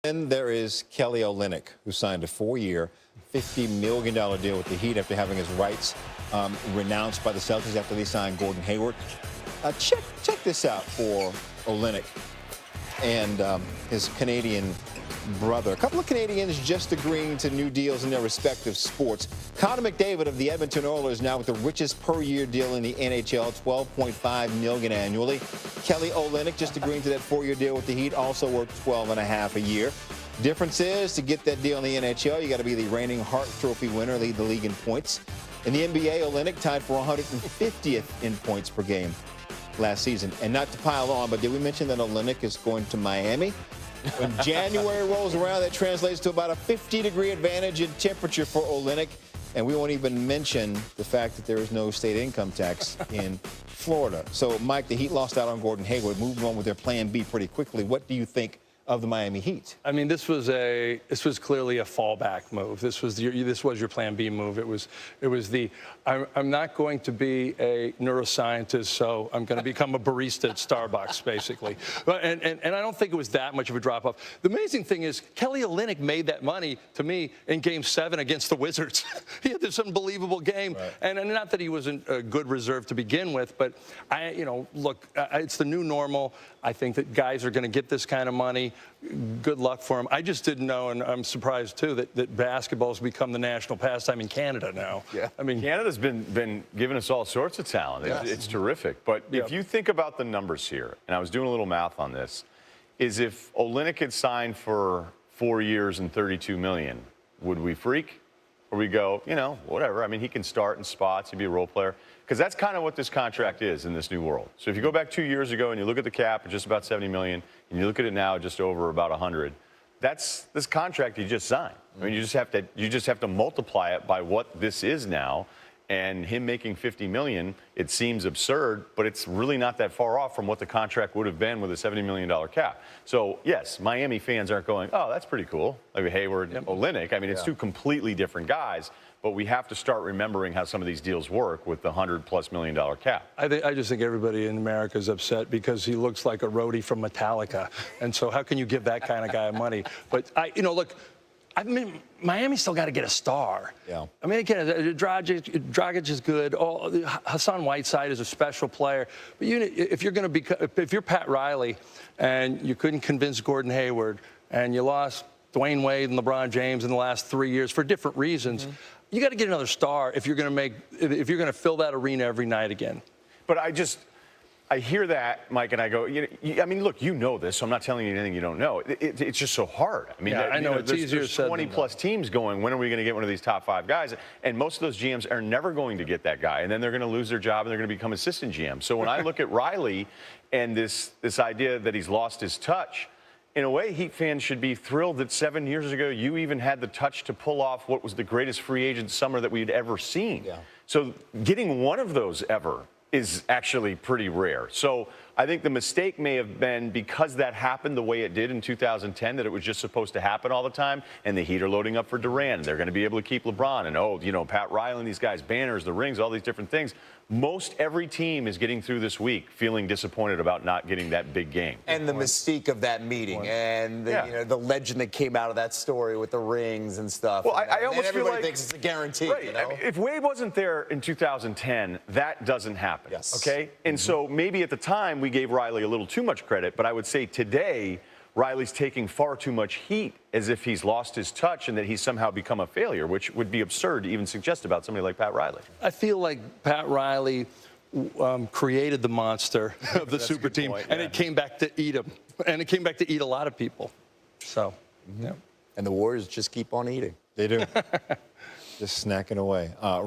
Then there is Kelly Olynyk, who signed a 4-year, $50 million deal with the Heat after having his rights renounced by the Celtics after they signed Gordon Hayward. Check this out for Olynyk and his Canadian brother. A couple of Canadians just agreeing to new deals in their respective sports. Connor McDavid of the Edmonton Oilers now with the richest per-year deal in the NHL, $12.5 million annually. Kelly Olynyk just agreeing to that 4-year deal with the Heat, also worth $12.5 a year. Difference is, to get that deal in the NHL, you got to be the reigning Hart Trophy winner, lead the league in points. In the NBA, Olynyk tied for 150th in points per game last season. And not to pile on, but did we mention that Olynyk is going to Miami? When January rolls around, that translates to about a 50-degree advantage in temperature for Olynyk. And we won't even mention the fact that there is no state income tax in Florida. So, Mike, the Heat lost out on Gordon Hayward, moved on with their plan B pretty quickly. What do you think of the Miami Heat? I mean, this was clearly a fallback move. This was your plan B move. It was I'm not going to be a neuroscientist, so I'm going to become a barista at Starbucks, basically. And I don't think it was that much of a drop off. The amazing thing is Kelly Olynyk made that money to me in Game 7 against the Wizards. He had this unbelievable game, right. And not that he wasn't a good reserve to begin with, but look, it's the new normal. I think that guys are going to get this kind of money. Good luck for him. I just didn't know, and I'm surprised too, that basketball's become the national pastime in Canada now. Yeah, I mean, Canada's been giving us all sorts of talent. Yes. It's terrific. But if you think about the numbers here, and I was doing a little math on this, is if Olynyk had signed for 4 years and $32 million, would we freak? Or we go, whatever. I mean, he can start in spots. He'd be a role player. Because that's kind of what this contract is in this new world. So if you go back 2 years ago and you look at the cap at just about $70 million, and you look at it now just over about 100, that's this contract you just signed. I mean, you just have to multiply it by what this is now. And him making $50 million, it seems absurd, but it's really not that far off from what the contract would have been with a $70 million cap. So, yes, Miami fans aren't going, oh, that's pretty cool, like Hayward and Olynyk. I mean, it's two completely different guys, but we have to start remembering how some of these deals work with the $100+ million cap. I just think everybody in America is upset because he looks like a roadie from Metallica. And so how can you give that kind of guy money? But, look, I mean, Miami still got to get a star. Yeah. I mean, again, Dragic is good. Hassan Whiteside is a special player. But if you're Pat Riley and you couldn't convince Gordon Hayward and you lost Dwayne Wade and LeBron James in the last 3 years for different reasons, you got to get another star if you're going to fill that arena every night again. But I hear that, Mike, and I go, I mean, look, you know this, so I'm not telling you anything you don't know. It's just so hard. I mean, I know it's easier said than done. There's 20+ teams going, when are we going to get one of these top 5 guys? And most of those GMs are never going to get that guy, and then they're going to lose their job and they're going to become assistant GM. So when I look at Riley and this idea that he's lost his touch, in a way, Heat fans should be thrilled that 7 years ago you even had the touch to pull off what was the greatest free agent summer that we'd ever seen. Yeah. So getting one of those ever is actually pretty rare. So I think the mistake may have been because that happened the way it did in 2010, that it was just supposed to happen all the time, and the Heat are loading up for Durant. They're going to be able to keep LeBron, and Pat Riley and these guys, banners, the rings, all these different things. Most every team is getting through this week feeling disappointed about not getting that big game. And the mystique of that meeting and the legend that came out of that story with the rings and stuff. Well, I almost feel everybody like thinks it's a guarantee. Right. I mean, if Wade wasn't there in 2010, that doesn't happen. Yes. Okay? And so maybe at the time we gave Riley a little too much credit, but I would say today Riley's taking far too much heat as if he's lost his touch and that he's somehow become a failure, which would be absurd to even suggest about somebody like Pat Riley. I feel like Pat Riley created the monster of the super team, and it came back to eat him. And it came back to eat a lot of people. So, yeah. And the Warriors just keep on eating. They do. Just snacking away. Ryan.